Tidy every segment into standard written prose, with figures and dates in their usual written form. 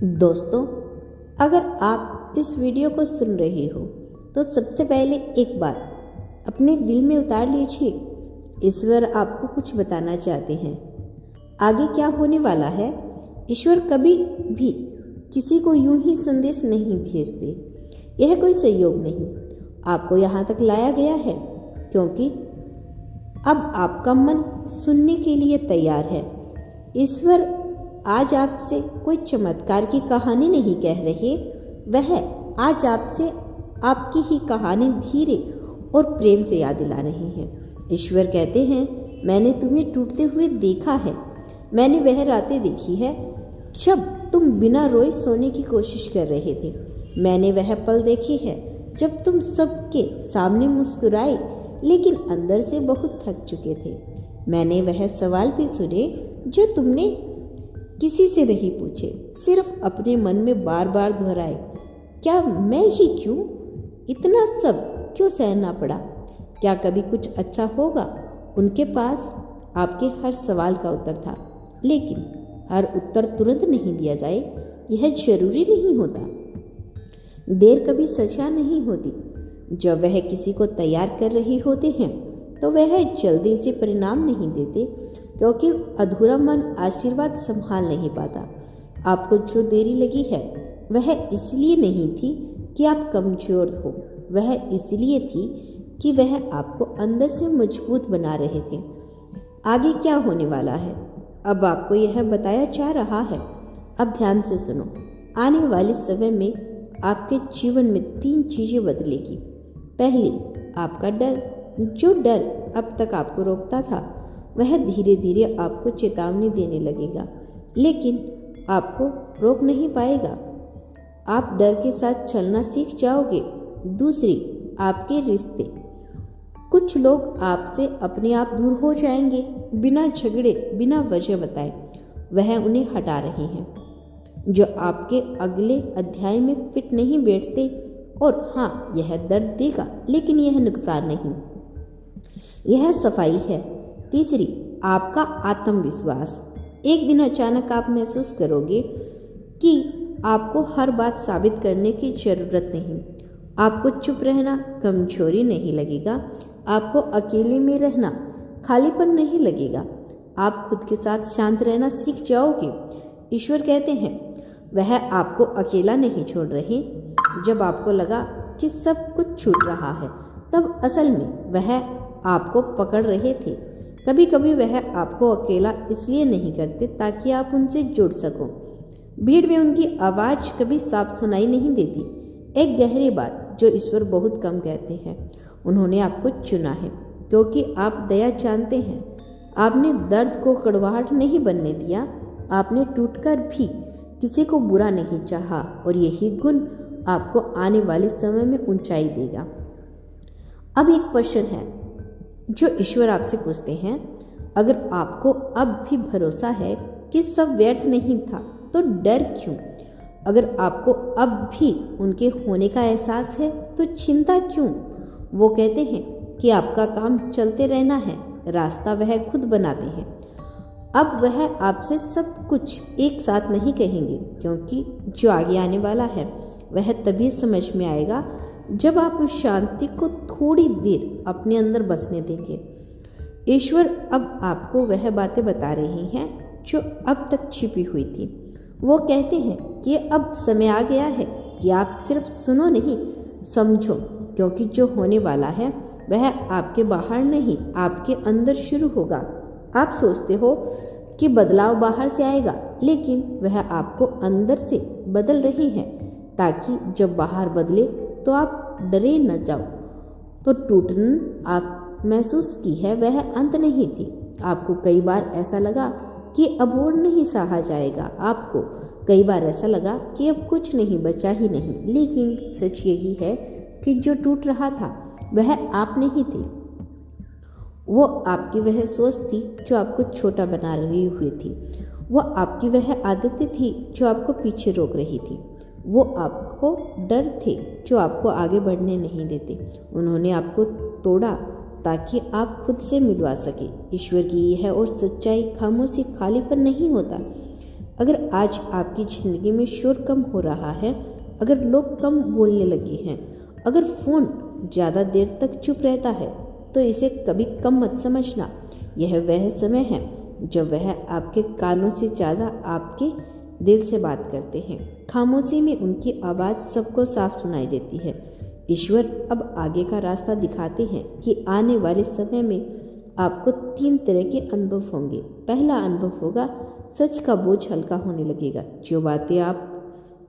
दोस्तों, अगर आप इस वीडियो को सुन रहे हो तो सबसे पहले एक बात अपने दिल में उतार लीजिए। ईश्वर आपको कुछ बताना चाहते हैं। आगे क्या होने वाला है, ईश्वर कभी भी किसी को यूं ही संदेश नहीं भेजते। यह कोई संयोग नहीं, आपको यहाँ तक लाया गया है क्योंकि अब आपका मन सुनने के लिए तैयार है। ईश्वर आज आपसे कोई चमत्कार की कहानी नहीं कह रहे, वह आज आपसे आपकी ही कहानी धीरे और प्रेम से याद दिला रहे हैं। ईश्वर कहते हैं, मैंने तुम्हें टूटते हुए देखा है। मैंने वह रातें देखी है जब तुम बिना रोए सोने की कोशिश कर रहे थे। मैंने वह पल देखे हैं जब तुम सबके सामने मुस्कुराए लेकिन अंदर से बहुत थक चुके थे। मैंने वह सवाल भी सुने जो तुमने किसी से नहीं पूछे, सिर्फ अपने मन में बार बार दोहराए। क्या मैं ही क्यों? इतना सब क्यों सहना पड़ा? क्या कभी कुछ अच्छा होगा? उनके पास आपके हर सवाल का उत्तर था, लेकिन हर उत्तर तुरंत नहीं दिया जाए, यह जरूरी नहीं होता। देर कभी सजा नहीं होती। जब वह किसी को तैयार कर रहे होते हैं तो वह जल्दी से परिणाम नहीं देते, क्योंकि अधूरा मन आशीर्वाद संभाल नहीं पाता। आपको जो देरी लगी है वह इसलिए नहीं थी कि आप कमजोर हो, वह इसलिए थी कि वह आपको अंदर से मजबूत बना रहे थे। आगे क्या होने वाला है, अब आपको यह बताया जा रहा है। अब ध्यान से सुनो। आने वाले समय में आपके जीवन में 3 चीजें बदलेगी। पहली, आपका डर। जो डर अब तक आपको रोकता था वह धीरे धीरे आपको चेतावनी देने लगेगा, लेकिन आपको रोक नहीं पाएगा। आप डर के साथ चलना सीख जाओगे। दूसरी, आपके रिश्ते। कुछ लोग आपसे अपने आप दूर हो जाएंगे, बिना झगड़े, बिना वजह बताए। वह उन्हें हटा रहे हैं जो आपके अगले अध्याय में फिट नहीं बैठते। और हाँ, यह दर्द देगा, लेकिन यह नुकसान नहीं, यह सफाई है। तीसरी, आपका आत्मविश्वास। एक दिन अचानक आप महसूस करोगे कि आपको हर बात साबित करने की जरूरत नहीं। आपको चुप रहना कमजोरी नहीं लगेगा। आपको अकेले में रहना खालीपन नहीं लगेगा। आप खुद के साथ शांत रहना सीख जाओगे। ईश्वर कहते हैं, वह आपको अकेला नहीं छोड़ रहे। जब आपको लगा कि सब कुछ छूट रहा है, तब असल में वह आपको पकड़ रहे थे। कभी कभी वह आपको अकेला इसलिए नहीं करते ताकि आप उनसे जुड़ सको। भीड़ में उनकी आवाज़ कभी साफ सुनाई नहीं देती। एक गहरी बात जो ईश्वर बहुत कम कहते हैं, उन्होंने आपको चुना है क्योंकि आप दया जानते हैं। आपने दर्द को कड़वाहट नहीं बनने दिया। आपने टूटकर भी किसी को बुरा नहीं चाहा, और यही गुण आपको आने वाले समय में ऊंचाई देगा। अब एक प्रश्न है जो ईश्वर आपसे पूछते हैं। अगर आपको अब भी भरोसा है कि सब व्यर्थ नहीं था, तो डर क्यों? अगर आपको अब भी उनके होने का एहसास है, तो चिंता क्यों? वो कहते हैं कि आपका काम चलते रहना है, रास्ता वह खुद बनाते हैं। अब वह आपसे सब कुछ एक साथ नहीं कहेंगे, क्योंकि जो आगे आने वाला है वह तभी समझ में आएगा जब आप उस शांति को थोड़ी देर अपने अंदर बसने देंगे। ईश्वर अब आपको वह बातें बता रही हैं जो अब तक छिपी हुई थी। वो कहते हैं कि अब समय आ गया है कि आप सिर्फ सुनो नहीं, समझो, क्योंकि जो होने वाला है वह आपके बाहर नहीं, आपके अंदर शुरू होगा। आप सोचते हो कि बदलाव बाहर से आएगा, लेकिन वह आपको अंदर से बदल रही है, ताकि जब बाहर बदले तो आप डरे न जाओ। तो टूटना आप महसूस की है वह अंत नहीं थी। आपको कई बार ऐसा लगा कि अब और नहीं सहा जाएगा। आपको कई बार ऐसा लगा कि अब कुछ नहीं बचा ही नहीं, लेकिन सच यही है कि जो टूट रहा था वह आप नहीं थे। वो आपकी वह सोच थी जो आपको छोटा बना रही हुई थी। वो आपकी वह आदतें थी जो आपको पीछे रोक रही थी। वो आपको डर थे जो आपको आगे बढ़ने नहीं देते। उन्होंने आपको तोड़ा ताकि आप खुद से मिलवा सके। ईश्वर की यह और सच्चाई खामोशी खालीपन नहीं होता। अगर आज आपकी ज़िंदगी में शोर कम हो रहा है, अगर लोग कम बोलने लगे हैं, अगर फ़ोन ज़्यादा देर तक चुप रहता है, तो इसे कभी कम मत समझना। यह वह समय है जब वह आपके कानों से ज़्यादा आपके दिल से बात करते हैं। खामोशी में उनकी आवाज़ सबको साफ सुनाई देती है। ईश्वर अब आगे का रास्ता दिखाते हैं कि आने वाले समय में आपको 3 तरह के अनुभव होंगे। पहला अनुभव होगा, सच का बोझ हल्का होने लगेगा। जो बातें आप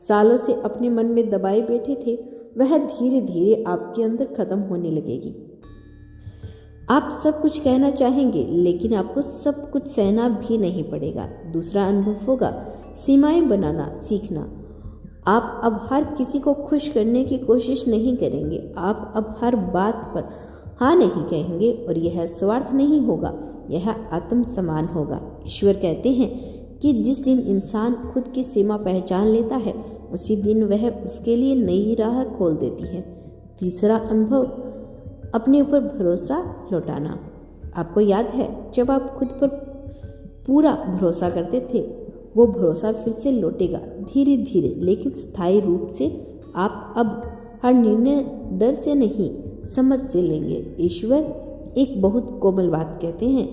सालों से अपने मन में दबाए बैठे थे, वह धीरे धीरे आपके अंदर खत्म होने लगेगी। आप सब कुछ कहना चाहेंगे, लेकिन आपको सब कुछ सहना भी नहीं पड़ेगा। दूसरा अनुभव होगा, सीमाएं बनाना सीखना। आप अब हर किसी को खुश करने की कोशिश नहीं करेंगे। आप अब हर बात पर हाँ नहीं कहेंगे, और यह स्वार्थ नहीं होगा, यह आत्मसम्मान होगा। ईश्वर कहते हैं कि जिस दिन इंसान खुद की सीमा पहचान लेता है, उसी दिन वह उसके लिए नई राह खोल देती है। तीसरा अनुभव, अपने ऊपर भरोसा लौटाना। आपको याद है, जब आप खुद पर पूरा भरोसा करते थे, वो भरोसा फिर से लौटेगा, धीरे धीरे लेकिन स्थायी रूप से। आप अब हर निर्णय डर से नहीं, समझ से लेंगे। ईश्वर एक बहुत कोमल बात कहते हैं।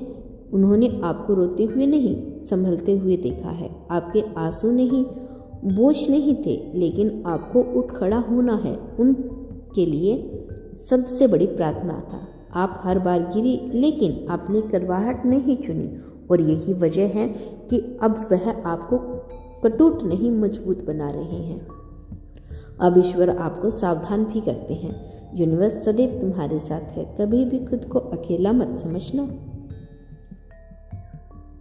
उन्होंने आपको रोते हुए नहीं, संभलते हुए देखा है। आपके आंसू नहीं, बोझ नहीं थे, लेकिन आपको उठ खड़ा होना है। उनके लिए सबसे बड़ी प्रार्थना था। आप हर बार गिरी, लेकिन आपने करवाहट नहीं चुनी, और यही वजह है कि अब वह आपको कटुट नहीं, मजबूत बना रहे हैं। अब ईश्वर आपको सावधान भी करते हैं। यूनिवर्स सदैव तुम्हारे साथ है, कभी भी खुद को अकेला मत समझना।